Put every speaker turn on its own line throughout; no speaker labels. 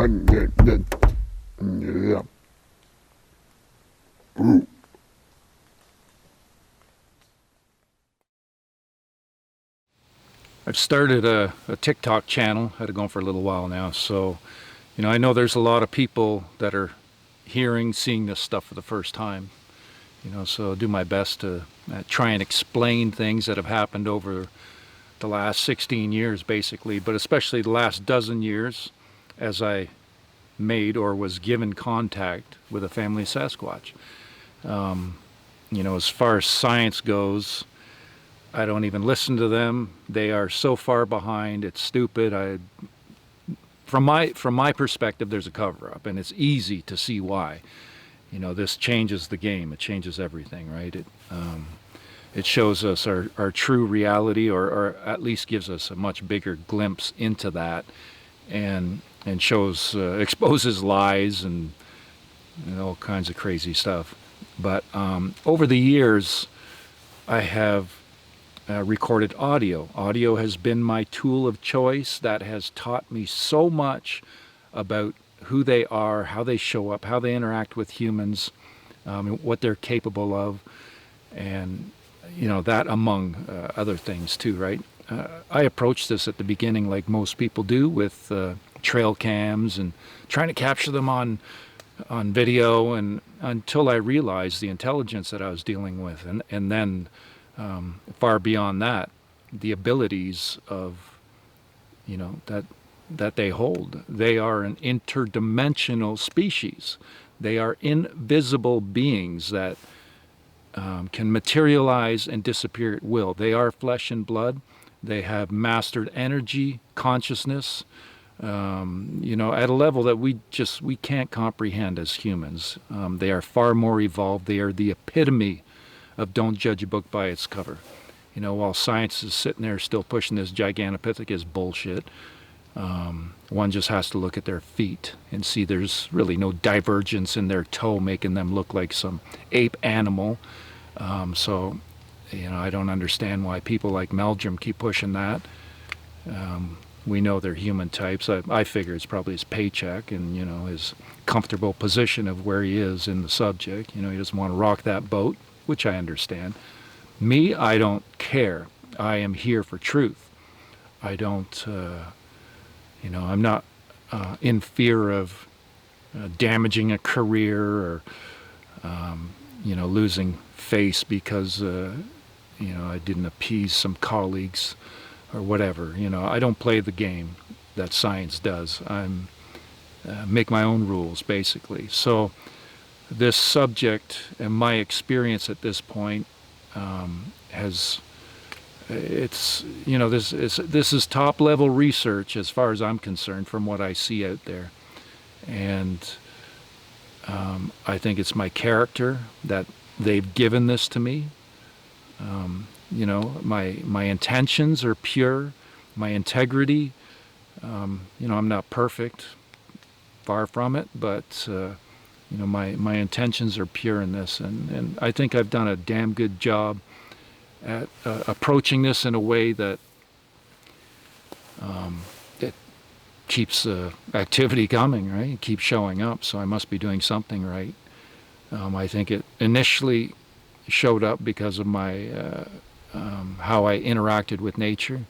I've started a TikTok channel, had it going for a little while now, so I know there's a lot of people that are seeing this stuff for the first time, so I'll do my best to try and explain things that have happened over the last 16 years basically, but especially the last dozen years as I made or was given contact with a family of Sasquatch. As far as science goes, I don't even listen to them. They are so far behind, it's stupid. From my perspective, there's a cover-up, and it's easy to see why. This changes the game. It changes everything, right? It shows us our true reality, or at least gives us a much bigger glimpse into that, and shows exposes lies and all kinds of crazy stuff. But over the years, I have recorded audio. Audio has been my tool of choice that has taught me so much about who they are, how they show up, how they interact with humans, what they're capable of, and that among other things too, right? I approached this at the beginning like most people do, with trail cams and trying to capture them on video, and until I realized the intelligence that I was dealing with, and then far beyond that, the abilities of that they hold. They are an interdimensional species. They are invisible beings that can materialize and disappear at will. They are flesh and blood. They have mastered energy, consciousness, at a level that we can't comprehend as humans. They are far more evolved. They are the epitome of don't judge a book by its cover. While science is sitting there still pushing this Gigantopithecus bullshit, one just has to look at their feet and see there's really no divergence in their toe making them look like some ape animal. So I don't understand why people like Meldrum keep pushing that. We know they're human types. I figure it's probably his paycheck and his comfortable position of where he is in the subject. He doesn't want to rock that boat, which I understand. Me, I don't care. I am here for truth. I don't, I'm not in fear of damaging a career or, losing face because, I didn't appease some colleagues or whatever. I don't play the game that science does. I'm make my own rules, basically. So this subject and my experience at this point this is top level research as far as I'm concerned from what I see out there, and I think it's my character that they've given this to me. My intentions are pure, my integrity, I'm not perfect, far from it, but my intentions are pure in this, and I think I've done a damn good job at approaching this in a way that it keeps activity coming, right? It keeps showing up, so I must be doing something right. I think it initially showed up because of my how I interacted with nature,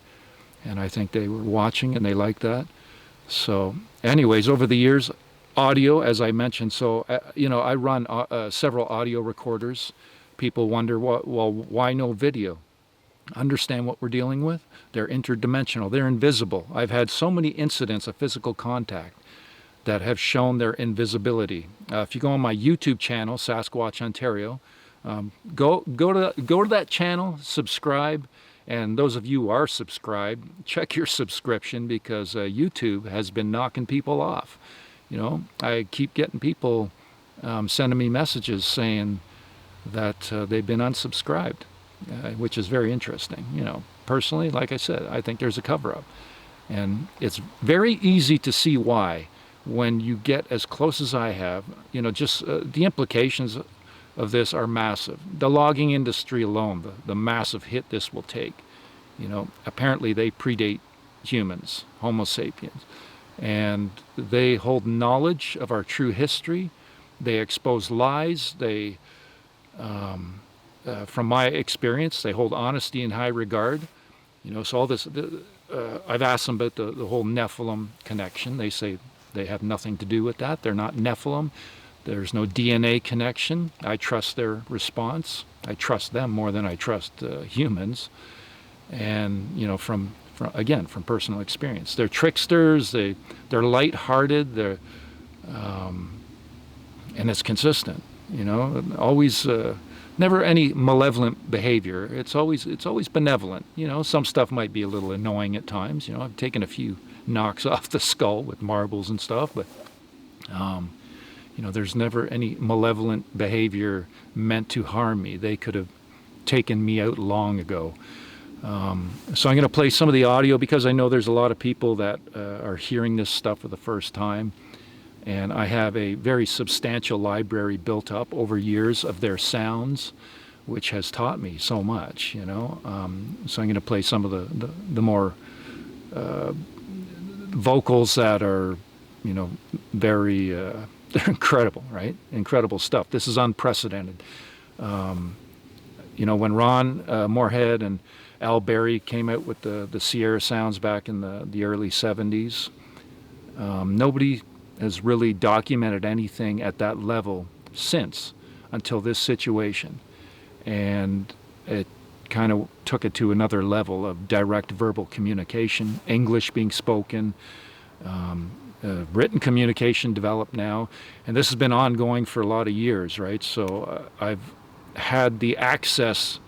and I think they were watching and they liked that. So anyways, over the years, audio, as I mentioned, so I run several audio recorders. People wonder, well, why no video? Understand what we're dealing with? They're interdimensional. They're invisible. I've had so many incidents of physical contact that have shown their invisibility. If you go on my YouTube channel, Sasquatch Ontario, go to that channel, subscribe, and those of you who are subscribed, check your subscription, because YouTube has been knocking people off. I keep getting people sending me messages saying that they've been unsubscribed, which is very interesting. Personally, like I said, I think there's a cover-up, and it's very easy to see why when you get as close as I have. Just the implications of this are massive. The logging industry alone, the massive hit this will take. Apparently they predate humans, Homo sapiens, And they hold knowledge of our true history. They expose lies. From my experience, they hold honesty in high regard. So all this, I've asked them about the whole Nephilim connection. They say they have nothing to do with that. They're not Nephilim. There's no DNA connection. I trust their response. I trust them more than I trust humans. And from personal experience, they're tricksters. They're light-hearted. And it's consistent. Always. Never any malevolent behavior. It's always benevolent. Some stuff might be a little annoying at times. I've taken a few knocks off the skull with marbles and stuff, but there's never any malevolent behavior meant to harm me. They could have taken me out long ago. So I'm going to play some of the audio because I know there's a lot of people that are hearing this stuff for the first time. And I have a very substantial library built up over years of their sounds, which has taught me so much, So I'm going to play some of the more vocals that are, very, they're incredible, right? Incredible stuff. This is unprecedented. When Ron Moorhead and Al Berry came out with the Sierra sounds back in the early 70s, nobody has really documented anything at that level since, until this situation. And it kind of took it to another level of direct verbal communication, English being spoken, written communication developed now. And this has been ongoing for a lot of years, right? So I've had the access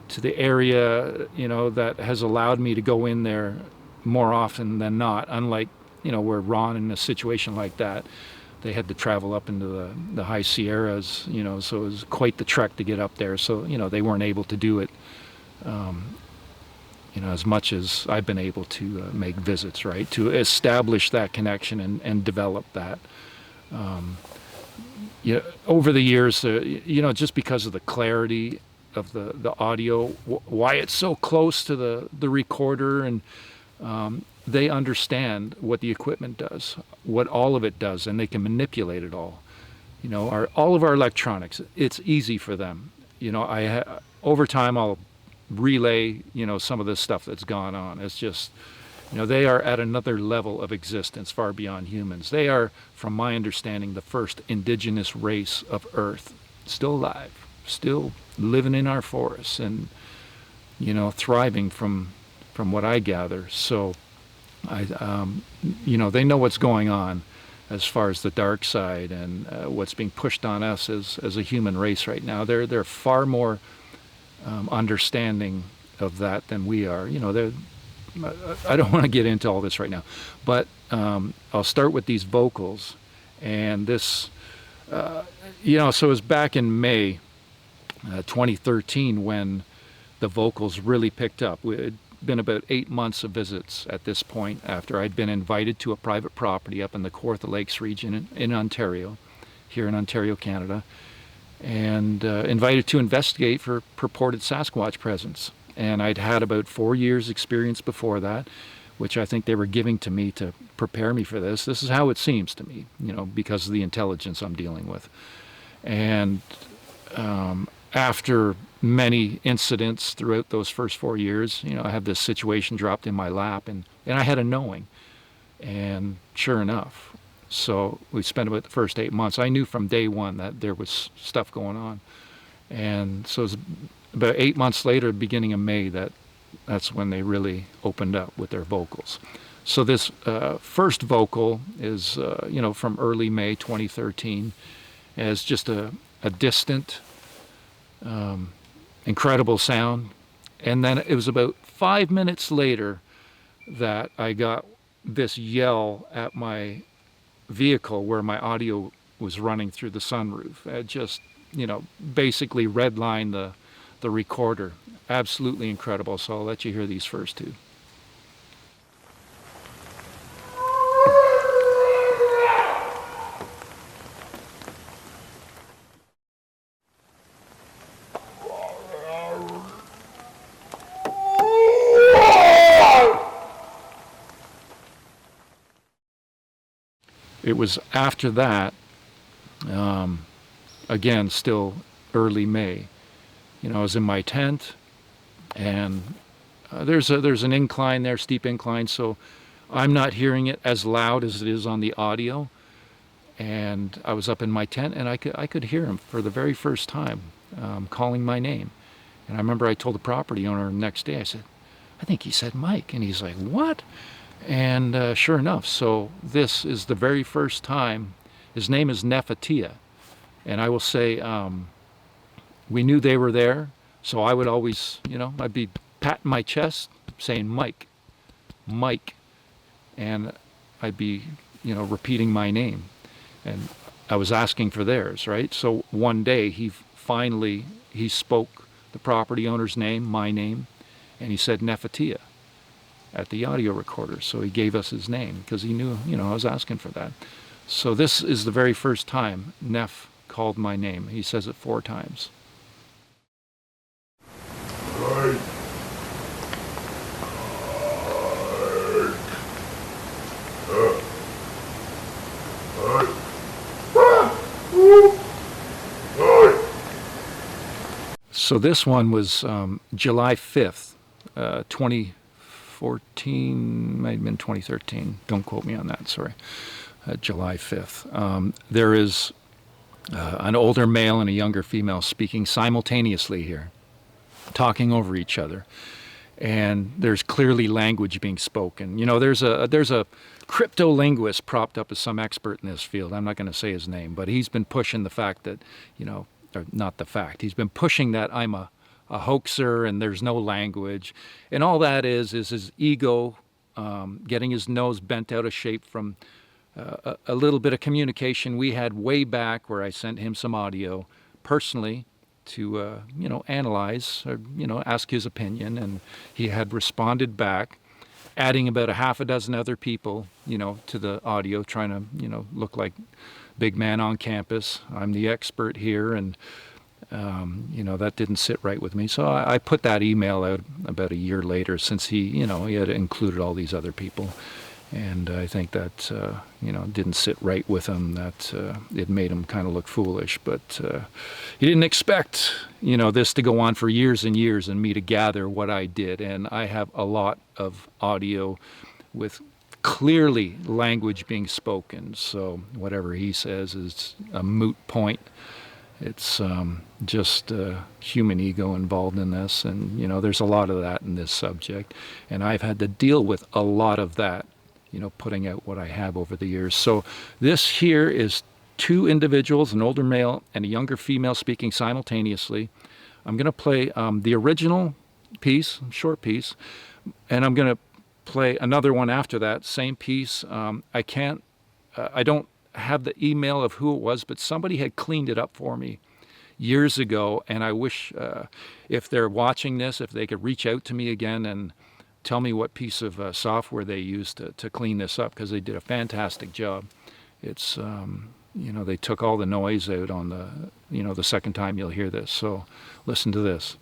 to the area, that has allowed me to go in there more often than not, unlike where Ron, in a situation like that, they had to travel up into the high Sierras, so it was quite the trek to get up there. So, they weren't able to do it, as much as I've been able to make visits, right, to establish that connection and develop that. Over the years, just because of the clarity of the audio, why it's so close to the recorder, and they understand what the equipment does, what all of it does, and they can manipulate it all. All of our electronics, it's easy for them. Over time I'll relay, some of this stuff that's gone on. It's just, they are at another level of existence far beyond humans. They are, from my understanding, the first indigenous race of Earth, still alive, still living in our forests, and, thriving from what I gather. So they know what's going on as far as the dark side and what's being pushed on us as a human race right now. They're far more understanding of that than we are. I don't want to get into all this right now, but I'll start with these vocals. And this, so it was back in May 2013 when the vocals really picked up. It'd been about 8 months of visits at this point, after I'd been invited to a private property up in the Kawartha Lakes region in Ontario, here in Ontario, Canada, and invited to investigate for purported Sasquatch presence. And I'd had about 4 years experience before that, which I think they were giving to me to prepare me for this. This is how it seems to me, because of the intelligence I'm dealing with. And after many incidents throughout those first 4 years, I had this situation dropped in my lap, and I had a knowing. And sure enough, so we spent about the first 8 months. I knew from day one that there was stuff going on. And so it was about 8 months later, beginning of May, that's when they really opened up with their vocals. So this first vocal is, from early May 2013, as just a distant, incredible sound. And then it was about 5 minutes later that I got this yell at my vehicle where my audio was running through the sunroof. It just, basically redlined the recorder. Absolutely incredible. So I'll let you hear these first two. it was after that, again, still early May. I was in my tent, and there's an incline there, steep incline, so I'm not hearing it as loud as it is on the audio. And I was up in my tent, and I could hear him for the very first time, calling my name. And I remember I told the property owner the next day, I said, I think he said Mike. And he's like, what? And sure enough, so this is the very first time. His name is Nefatia. And I will say, we knew they were there, so I would always, I'd be patting my chest, saying Mike, Mike. And I'd be, repeating my name. And I was asking for theirs, right? So one day he spoke the property owner's name, my name, and he said Nefatia at the audio recorder. So he gave us his name because he knew, I was asking for that. So this is the very first time Nef called my name. He says it 4 times.
Right.
So this one was July 5th, 2014, might have been 2013. Don't quote me on that, sorry. July 5th. There is an older male and a younger female speaking simultaneously here, talking over each other. And there's clearly language being spoken. There's a crypto-linguist propped up as some expert in this field. I'm not going to say his name, but he's been pushing the fact that, or not the fact, he's been pushing that I'm a hoaxer and there's no language. And all that is his ego getting his nose bent out of shape from a little bit of communication we had way back where I sent him some audio personally to, analyze or, ask his opinion. And he had responded back, adding about a half a dozen other people, to the audio, trying to, look like big man on campus. I'm the expert here, and that didn't sit right with me. So I put that email out about a year later, since he had included all these other people, and I think that didn't sit right with him. That it made him kind of look foolish, but he didn't expect this to go on for years and years, and me to gather what I did. And I have a lot of audio with clearly language being spoken, so whatever he says is a moot point. It's just human ego involved in this, and there's a lot of that in this subject, and I've had to deal with a lot of that, putting out what I have over the years. So this here is 2 individuals, an older male and a younger female, speaking simultaneously. I'm going to play the original piece, short piece, and I'm going to play another one after that, same piece. I don't have the email of who it was, but somebody had cleaned it up for me years ago, and I wish if they're watching this, if they could reach out to me again and tell me what piece of software they used to clean this up, because they did a fantastic job. It's they took all the noise out on the the second time you'll hear this. So listen to this.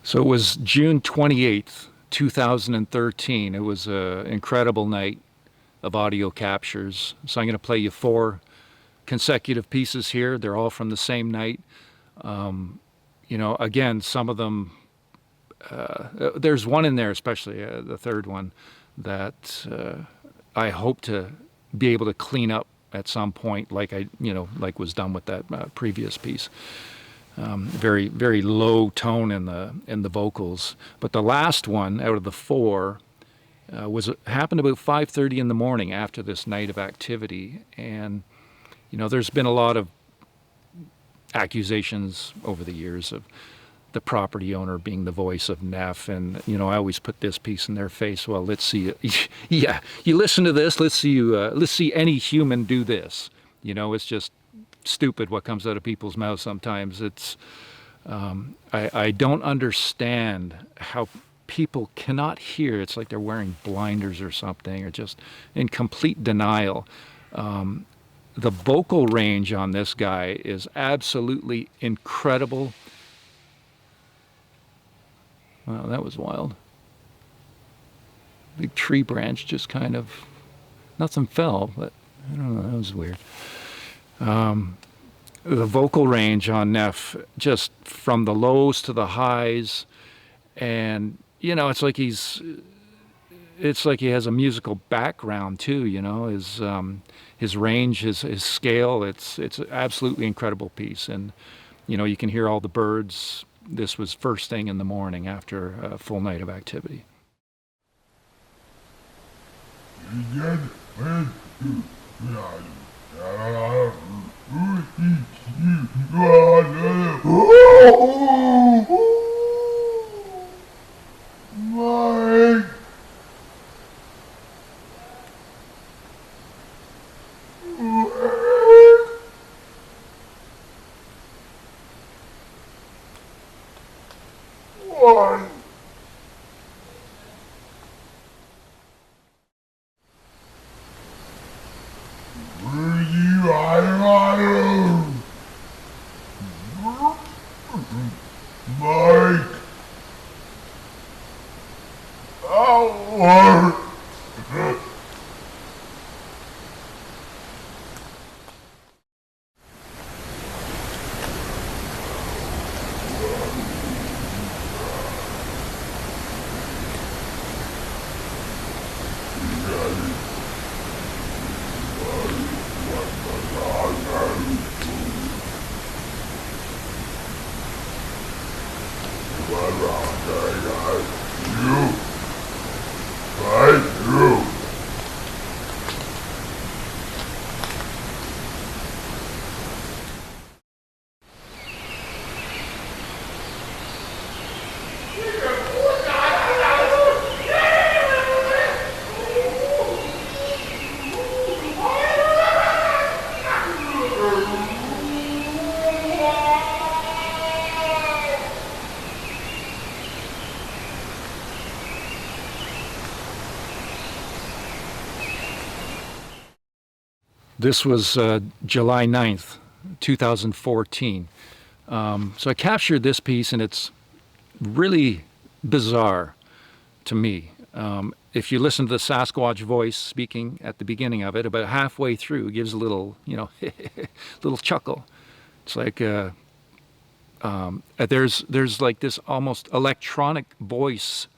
So it was June 28th, 2013. It was an incredible night of audio captures. So I'm going to play you 4 consecutive pieces here. They're all from the same night. Again, some of them, there's one in there, especially the third one, that I hope to be able to clean up at some point, like was done with that previous piece. Very, very low tone in the vocals. But the last one out of the 4 happened about 5:30 in the morning after this night of activity. And there's been a lot of accusations over the years of the property owner being the voice of Neff, and I always put this piece in their face. Well, let's see, yeah, you listen to this. Let's see any human do this. It's just stupid what comes out of people's mouths sometimes. It's I don't understand how people cannot hear. It's like they're wearing blinders or something, or just in complete denial. The vocal range on this guy is absolutely incredible. Wow, that was wild. Big tree branch just kind of, nothing fell, but I don't know, that was weird. The vocal range on Neff, just from the lows to the highs, and it's like he has a musical background too. His range, his scale. It's an absolutely incredible piece, and you can hear all the birds. This was first thing in the morning after a full night of activity. This was July 9th, 2014. So I captured this piece, and it's really bizarre to me. If you listen to the Sasquatch voice speaking at the beginning of it, about halfway through, it gives a little, little chuckle. It's like there's like this almost electronic voice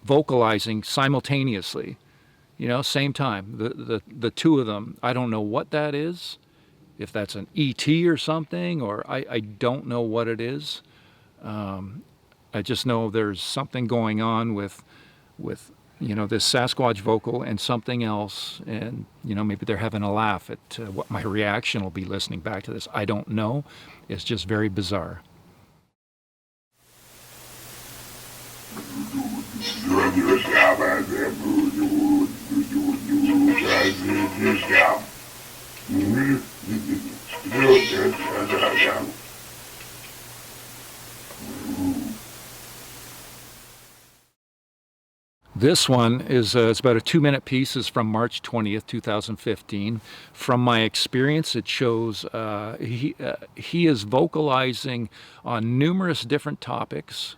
vocalizing simultaneously. Same time, the two of them. I don't know what that is, if that's an ET or something, or I don't know what it is. I just know there's something going on with this Sasquatch vocal and something else, and maybe they're having a laugh at what my reaction will be listening back to this. I don't know. It's just very bizarre. This one is it's about a 2-minute piece. Is from March 20th, 2015. From my experience, it shows he is vocalizing on numerous different topics.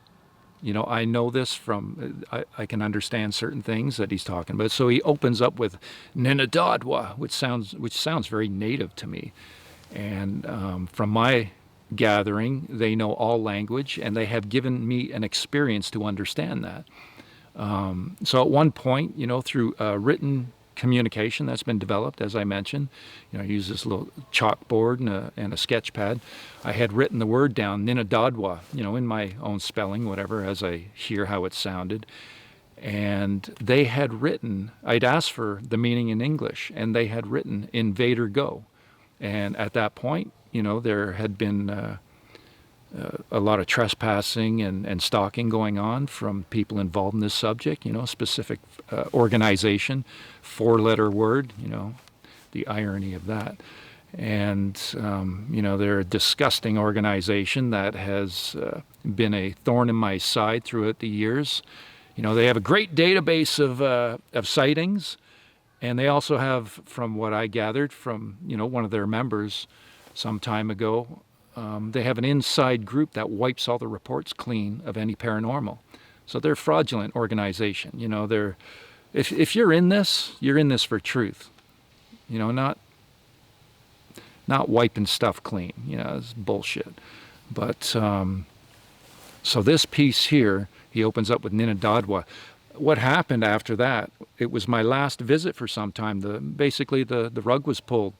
I know this from, I can understand certain things that he's talking about. So he opens up with Ninadadwa, which sounds very native to me. And from my gathering, they know all language, and they have given me an experience to understand that. So at one point, through written communication that's been developed, as I mentioned, I use this little chalkboard and a sketch pad. I had written the word down, Ninadadwa, in my own spelling, whatever, as I hear how it sounded. And they had written, I'd asked for the meaning in English, and they had written Invader Go. And at that point, there had been a lot of trespassing and stalking going on from people involved in this subject, you know, specific organization, 4-letter word, you know, the irony of that. And, you know, they're a disgusting organization that has been a thorn in my side throughout the years. You know, they have a great database of sightings, and they also have, from what I gathered from, you know, one of their members some time ago, they have an inside group that wipes all the reports clean of any paranormal. So they're a fraudulent organization. You know, they're, if you're in this for truth. You know, not wiping stuff clean. You know, it's bullshit. But so this piece here, he opens up with Ninadadwa. What happened after that? It was my last visit for some time. Basically the rug was pulled,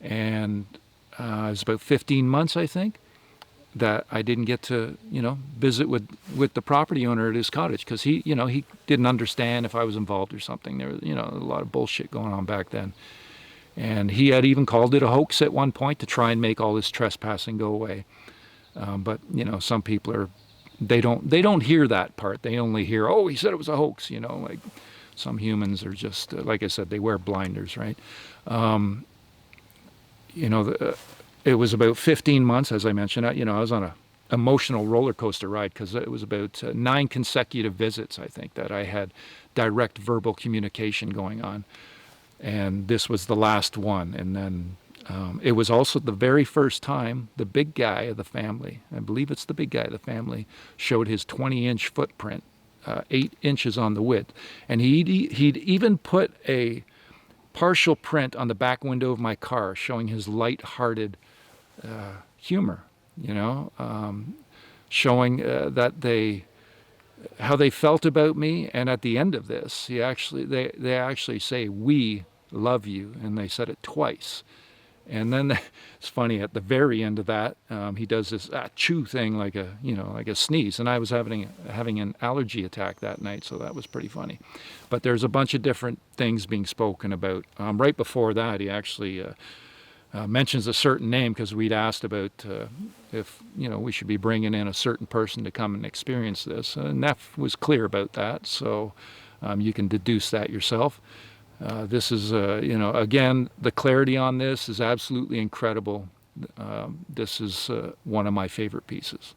and it was about 15 months, I think, that I didn't get to, you know, visit with the property owner at his cottage, because he, you know, he didn't understand if I was involved or something. There was, you know, a lot of bullshit going on back then. And he had even called it a hoax at one point to try and make all this trespassing go away. But, you know, some people are, they don't hear that part. They only hear, oh, he said it was a hoax, you know, like some humans are just, like I said, they wear blinders, right? You know, it was about 15 months, as I mentioned. You know, I was on a emotional roller coaster ride, because it was about 9 consecutive visits, I think, that I had direct verbal communication going on. And this was the last one. And then it was also the very first time the big guy of the family, I believe it's the big guy of the family, showed his 20-inch footprint, 8 inches on the width. And he'd even put a partial print on the back window of my car showing his light-hearted humor, you know, showing that how they felt about me. And at the end of this, they actually say, "We love you," and they said it twice. And then it's funny, at the very end of that, he does this chew thing, like a sneeze. And I was having an allergy attack that night, so that was pretty funny. But there's a bunch of different things being spoken about. Right before that, he actually mentions a certain name, because we'd asked about if, you know, we should be bringing in a certain person to come and experience this. And Neff was clear about that, so you can deduce that yourself. This is, you know, again, the clarity on this is absolutely incredible. This is one of my favorite pieces.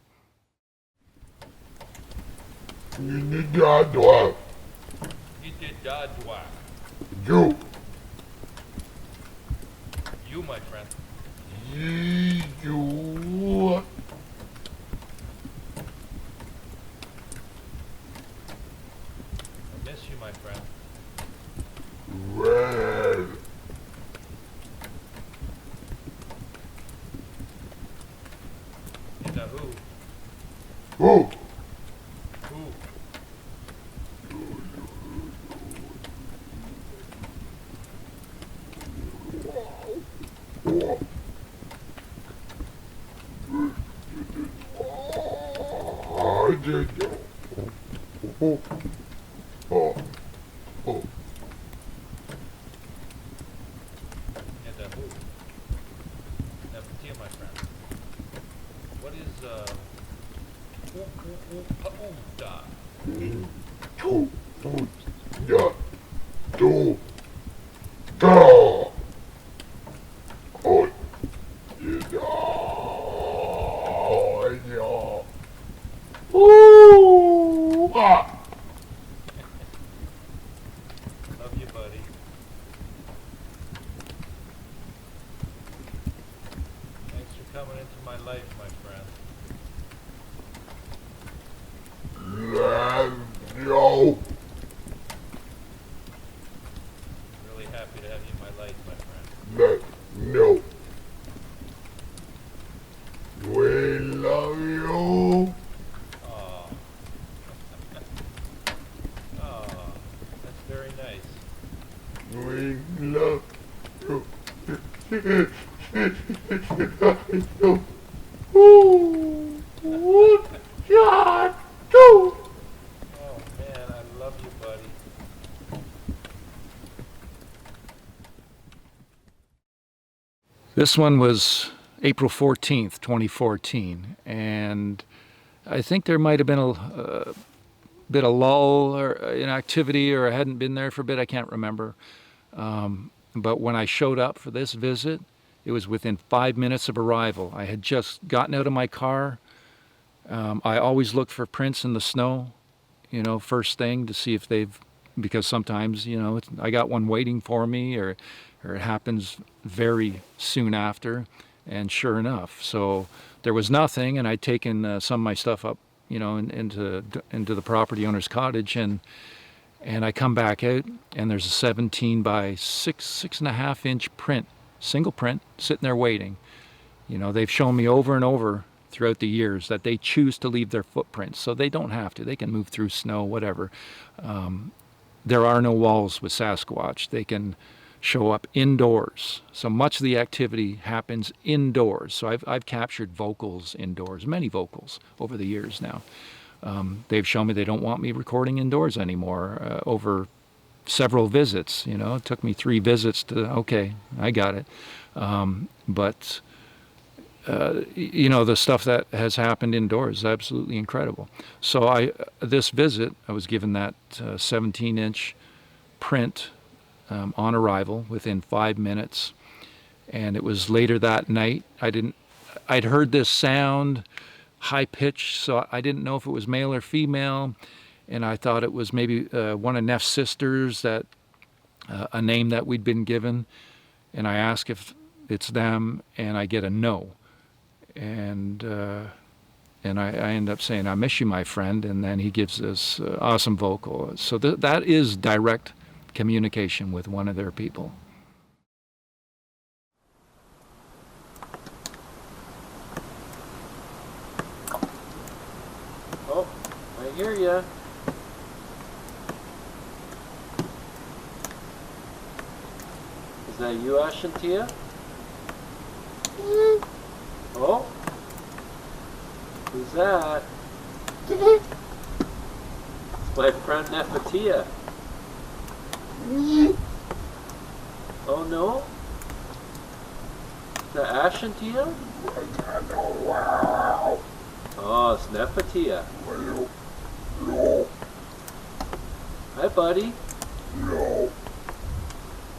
You, my friend.
You.
I miss you, my friend.
Well.
Is that who?
Who?
Who? And who? Never dear, my friend. What is Paumda? Love you, buddy. Thanks for coming into my life, my friend.
No.
Really happy to have you in my life, my friend.
No. We love you.
Oh. Oh, that's very nice.
We love you.
Oh man, I love you, buddy.
This one was April 14th, 2014, and I think there might have been a bit of lull or in activity, or I hadn't been there for a bit. I can't remember. But when I showed up for this visit, it was within 5 minutes of arrival. I had just gotten out of my car. I always look for prints in the snow, you know, first thing to see if they've, because sometimes, you know, I got one waiting for me, or it happens very soon after. And sure enough, so there was nothing, and I'd taken some of my stuff up, you know, into the property owner's cottage, and I come back out, and there's a 17 by 6.5 inch print, single print, sitting there waiting. You know, they've shown me over and over throughout the years that they choose to leave their footprints, so they don't have to. They can move through snow, whatever. There are no walls with Sasquatch. They can show up indoors. So much of the activity happens indoors. So I've captured vocals indoors, many vocals over the years now. They've shown me they don't want me recording indoors anymore over several visits. You know, it took me 3 visits to, okay, I got it. But you know, the stuff that has happened indoors is absolutely incredible. So this visit, I was given that 17-inch print on arrival within 5 minutes, and it was later that night. I'd heard this sound, high pitched, so I didn't know if it was male or female, and I thought it was maybe one of Neff's sisters, that a name that we'd been given, and I ask if it's them, and I get a no, and I end up saying, "I miss you, my friend," and then he gives this awesome vocal. So that is direct communication with one of their people.
Oh, I hear ya. Is that you, Ashantia? Oh? Who's that? It's my friend Nefertia. Oh no? Is that Ashantia? Oh, it's Nefertia. Hi, buddy.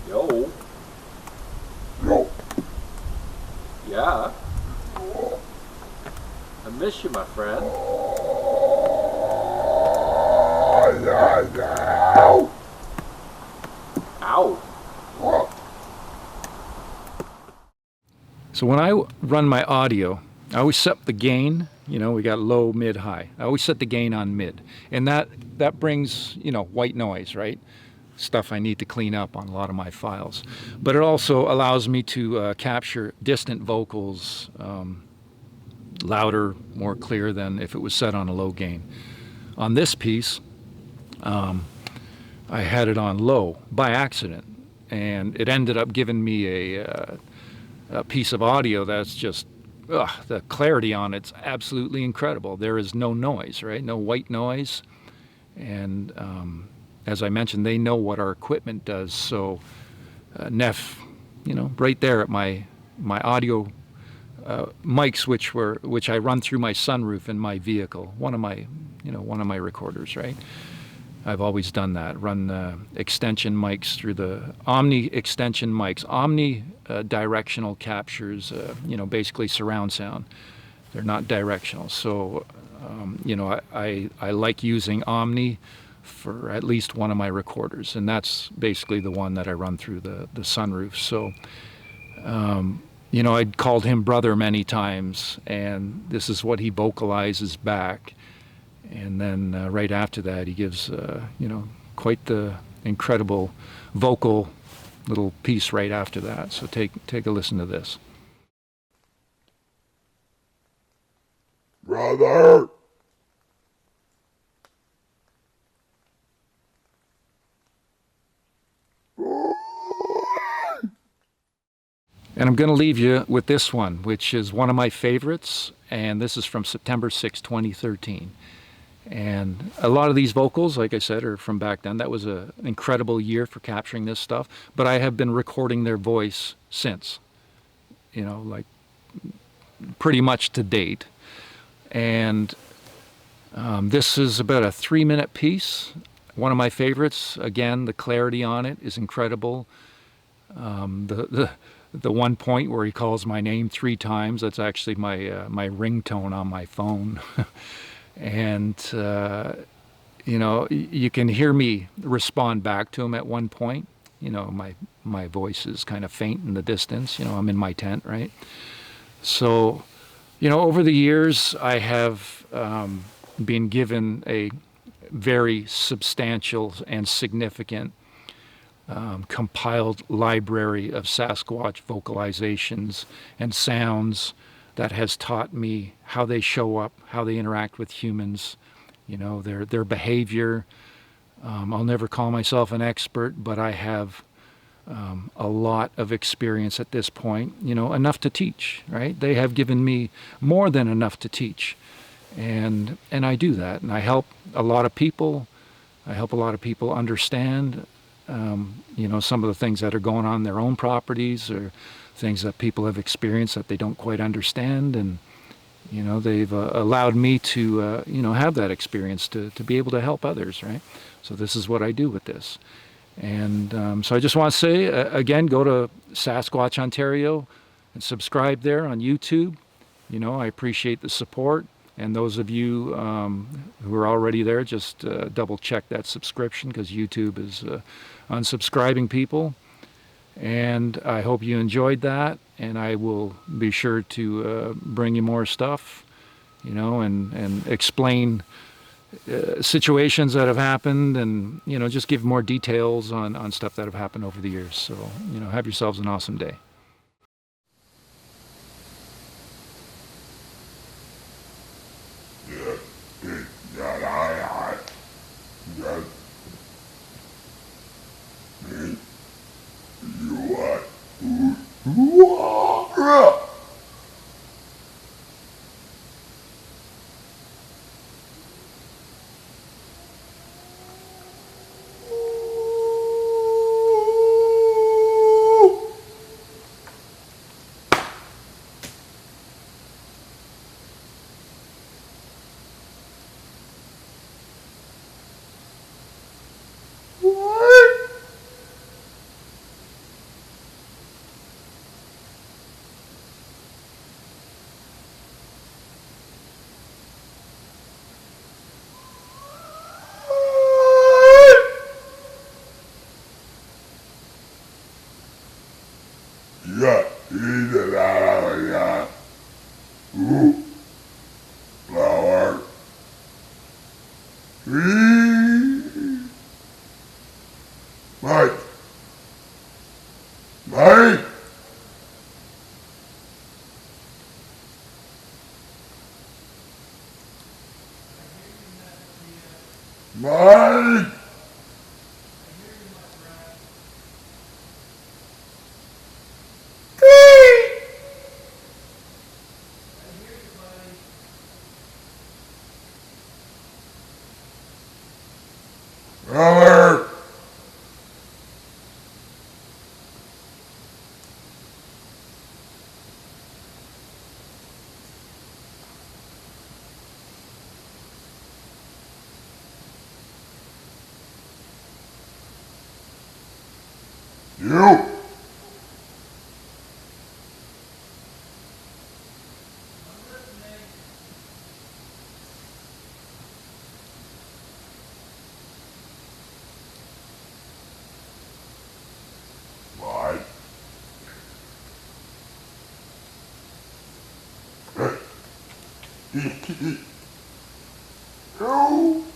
Yo. Yeah. I miss you, my friend. Ow.
So when I run my audio, I always set the gain, you know, we got low, mid, high. I always set the gain on mid. And that brings, you know, white noise, right? Stuff I need to clean up on a lot of my files. But it also allows me to capture distant vocals louder, more clear than if it was set on a low gain. On this piece, I had it on low by accident, and it ended up giving me a piece of audio that's just, the clarity on it's absolutely incredible. There is no noise, right? No white noise. And as I mentioned, they know what our equipment does. So Neff, you know, right there at my audio mics, which I run through my sunroof in my vehicle, one of my recorders, right? I've always done that, run extension mics through the Omni extension mics. Omni directional captures, you know, basically surround sound. They're not directional. So, you know, I like using Omni for at least one of my recorders, and that's basically the one that I run through the sunroof. So, you know, I'd called him brother many times, and this is what he vocalizes back. And then right after that, he gives, you know, quite the incredible vocal little piece right after that. So take a listen to this.
Brother!
And I'm going to leave you with this one, which is one of my favorites, and this is from September 6, 2013. And a lot of these vocals, like I said, are from back then. That was an incredible year for capturing this stuff. But I have been recording their voice since. You know, like pretty much to date. And this is about a 3-minute piece. One of my favorites. Again, the clarity on it is incredible. The one point where he calls my name 3 times, that's actually my ringtone on my phone. And you know, you can hear me respond back to him at one point. You know, my voice is kind of faint in the distance. You know, I'm in my tent, right? So, you know, over the years, I have been given a very substantial and significant compiled library of Sasquatch vocalizations and sounds that has taught me how they show up, how they interact with humans, you know, their behavior. I'll never call myself an expert, but I have a lot of experience at this point, you know, enough to teach, right? They have given me more than enough to teach. And I do that, and I help a lot of people. I help a lot of people understand, you know, some of the things that are going on in their own properties, or things that people have experienced that they don't quite understand. And, you know, they've allowed me to, you know, have that experience to be able to help others, right? So this is what I do with this. And so I just want to say, again, go to Sasquatch Ontario and subscribe there on YouTube. You know, I appreciate the support. And those of you who are already there, just double check that subscription, because YouTube is unsubscribing people. And I hope you enjoyed that, and I will be sure to bring you more stuff, you know, and explain situations that have happened, and, you know, just give more details on stuff that have happened over the years. So, you know, have yourselves an awesome day.
Yeah, either that or yeah. Ooh, flower. Tree. Mike. Mike. Mike. Robert! You! Mike. No!